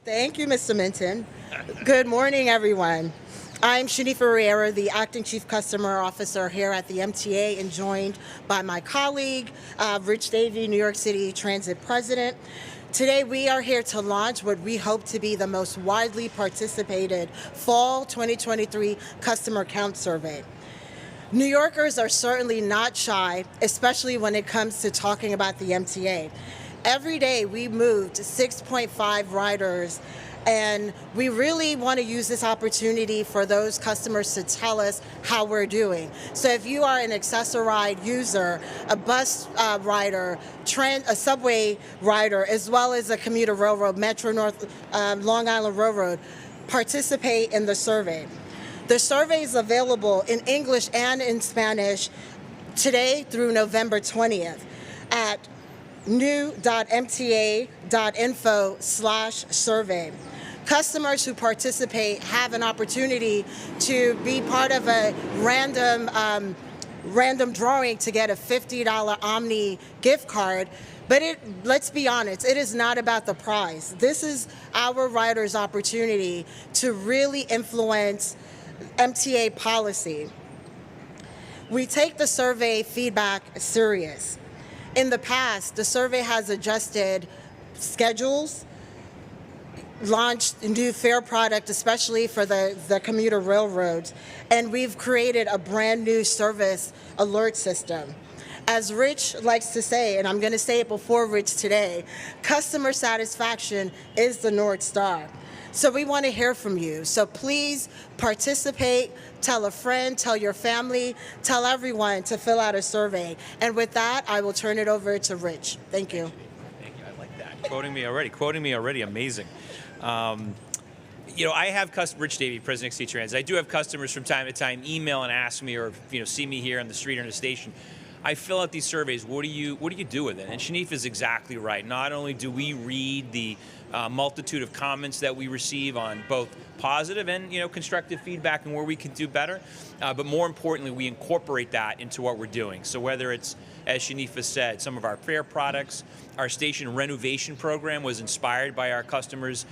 Thank you, Mr. Minton. Good morning, everyone. I'm Shanifa Riera, the Acting Chief Customer Officer here at the MTA, and joined by my colleague, Rich Davey, New York City Transit President. Today, we are here to launch what we hope to be the most widely participated Fall 2023 Customer Count Survey. New Yorkers are certainly not shy, especially when it comes to talking about the MTA. Every day we moved 6.5 riders, and we really want to use this opportunity for those customers to tell us how we're doing. So if you are an Access-a-Ride user, a bus rider, a subway rider, as well as a commuter railroad, Metro North, Long Island Railroad, participate in the survey. The survey is available in English and in Spanish today through November 20th at new.mta.info/survey. Customers who participate have an opportunity to be part of a random drawing to get a $50 Omni gift card. But let's be honest, it is not about the prize. This is our riders' opportunity to really influence MTA policy. We take the survey feedback serious. In the past, the survey has adjusted schedules, launched a new fare product, especially for the commuter railroads, and we've created a brand new service alert system. As Rich likes to say, and I'm going to say it before Rich today, customer satisfaction is the North Star. So we want to hear from you. So please participate, tell a friend, tell your family, tell everyone to fill out a survey. And with that, I will turn it over to Rich. Thank you. Thank you. I like that. Quoting me already. Amazing. I have Rich Davey, President of MTA Transit. I do have customers from time to time email and ask me, or see me here on the street or in the station. I fill out these surveys. What do you do with it? And Shanifa is exactly right. Not only do we read the multitude of comments that we receive on both positive and constructive feedback and where we can do better, but more importantly, we incorporate that into what we're doing. So whether it's, as Shanifa said, some of our fare products, our station renovation program was inspired by our customers.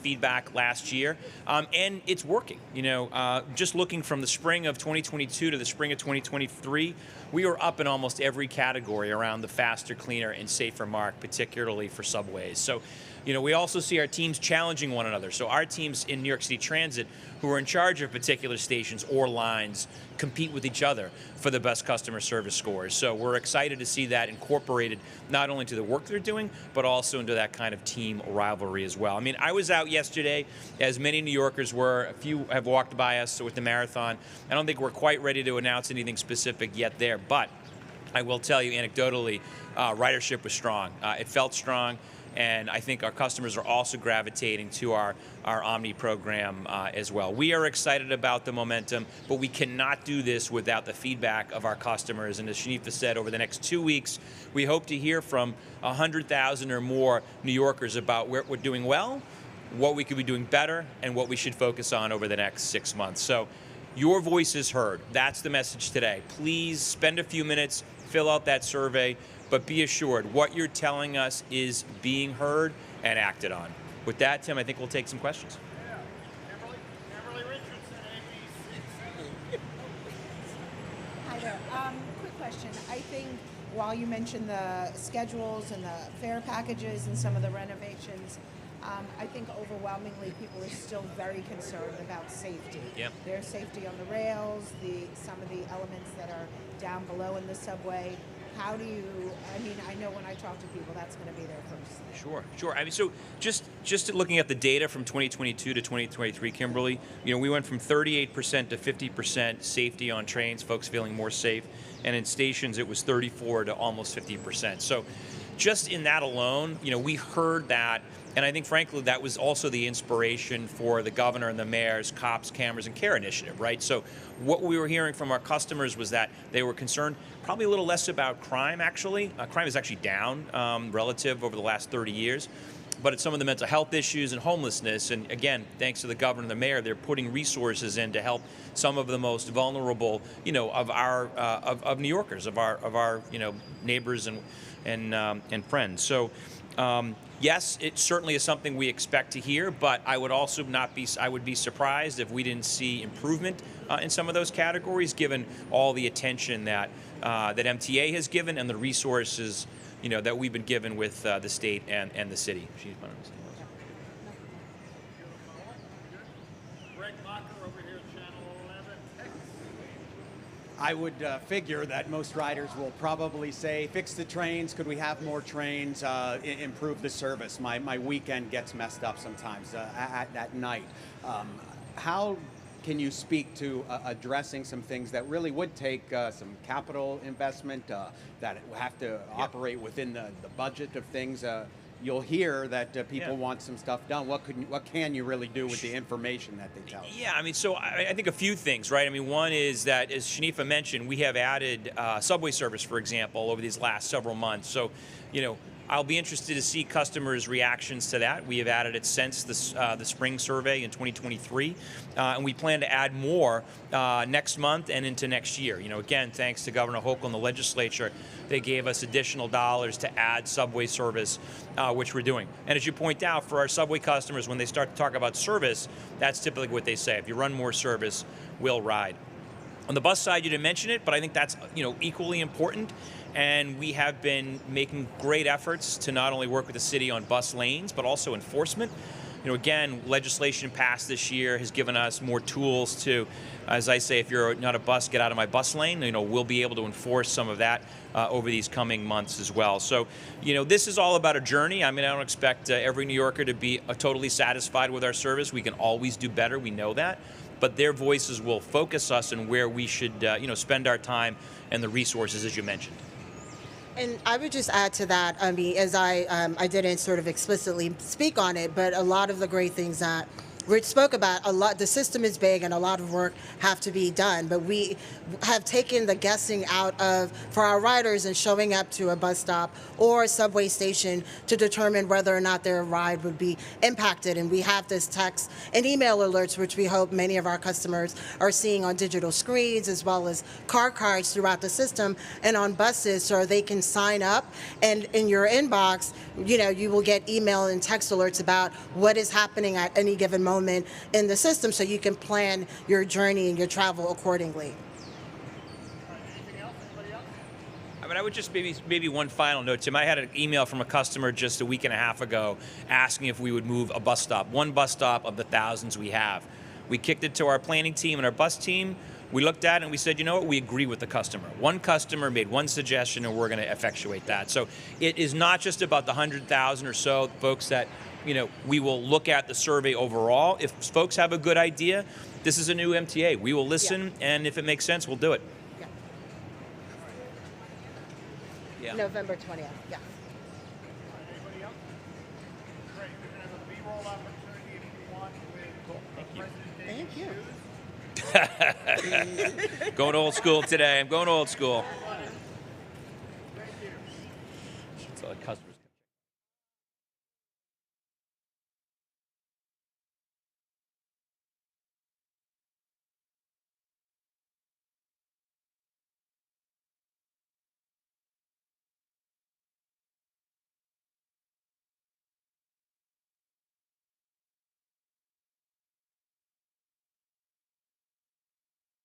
Feedback last year, and it's working. Just looking from the spring of 2022 to the spring of 2023, we were up in almost every category around the faster, cleaner, and safer mark, particularly for subways. So, we also see our teams challenging one another. So our teams in New York City Transit, who are in charge of particular stations or lines, compete with each other for the best customer service scores. So we're excited to see that incorporated not only to the work they're doing, but also into that kind of team rivalry as well. I mean, I was out yesterday, as many New Yorkers were. A few have walked by us with the marathon. I don't think we're quite ready to announce anything specific yet there, but I will tell you anecdotally, ridership was strong. It felt strong. And I think our customers are also gravitating to our Omni program as well. We are excited about the momentum, but we cannot do this without the feedback of our customers. And as Shanifa said, over the next 2 weeks, we hope to hear from 100,000 or more New Yorkers about where we're doing well, what we could be doing better, and what we should focus on over the next 6 months. So your voice is heard. That's the message today. Please spend a few minutes, fill out that survey. But be assured, what you're telling us is being heard and acted on. With that, Tim, I think we'll take some questions. Yeah. Kimberly Richardson, ABC. Hi there. Quick question. I think while you mentioned the schedules and the fare packages and some of the renovations, I think overwhelmingly people are still very concerned about safety. Yep. Their safety on the rails, some of the elements that are down below in the subway. How do you, I know when I talk to people, that's going to be their first thing. Sure. I mean, so just looking at the data from 2022 to 2023, Kimberly, we went from 38% to 50% safety on trains, folks feeling more safe, and in stations it was 34 to almost 50%. So just in that alone, we heard that. And I think, frankly, that was also the inspiration for the governor and the mayor's Cops, Cameras, and Care initiative, right? So what we were hearing from our customers was that they were concerned probably a little less about crime, actually. Crime is actually down relative over the last 30 years. but it's some of the mental health issues and homelessness. And again, thanks to the governor and the mayor, they're putting resources in to help some of the most vulnerable, of our of New Yorkers, of our neighbors and friends. So. Yes, it certainly is something we expect to hear, but I would also I would be surprised if we didn't see improvement in some of those categories, given all the attention that MTA has given and the resources, that we've been given with the state and the city. Greg Mocker over here, Channel 11. I would figure that most riders will probably say, fix the trains, could we have more trains, improve the service. My weekend gets messed up sometimes at night. How can you speak to addressing some things that really would take some capital investment that have to operate within the budget of things? You'll hear that people want some stuff done. What can you really do with the information that they tell you? Yeah, so I think a few things, right? One is that, as Shanifa mentioned, we have added subway service, for example, over these last several months. So, I'll be interested to see customers' reactions to that. We have added it since the spring survey in 2023, and we plan to add more next month and into next year. Again, thanks to Governor Hochul and the legislature, they gave us additional dollars to add subway service, which we're doing. And as you point out, for our subway customers, when they start to talk about service, that's typically what they say. If you run more service, we'll ride. On the bus side, you didn't mention it, but I think that's equally important. And we have been making great efforts to not only work with the city on bus lanes, but also enforcement. Again, legislation passed this year has given us more tools to, as I say, if you're not a bus, get out of my bus lane. We'll be able to enforce some of that over these coming months as well. So, this is all about a journey. I don't expect every New Yorker to be totally satisfied with our service. We can always do better. We know that. But their voices will focus us on where we should, spend our time and the resources, as you mentioned. And I would just add to that, as I didn't sort of explicitly speak on it, but a lot of the great things that Rich spoke about, the system is big and a lot of work have to be done, but we have taken the guessing out of, for our riders, and showing up to a bus stop or a subway station to determine whether or not their ride would be impacted. And we have this text and email alerts, which we hope many of our customers are seeing on digital screens, as well as car cards throughout the system and on buses, so they can sign up, and in your inbox, you will get email and text alerts about what is happening at any given moment in the system, so you can plan your journey and your travel accordingly. Anything else? Anybody else? I would just maybe one final note, Tim. I had an email from a customer just a week and a half ago asking if we would move a bus stop, one bus stop of the thousands we have. We kicked it to our planning team and our bus team. We looked at it and we said, we agree with the customer. One customer made one suggestion and we're going to effectuate that. So it is not just about the 100,000 or so folks that we will look at the survey overall. If folks have a good idea, this is a new MTA. We will listen, and if it makes sense, we'll do it. Yeah. November 20th, yeah. Anybody else? Great. We're going to have a B-roll opportunity if you want with President David Thank you. Going old school today. I'm going old school.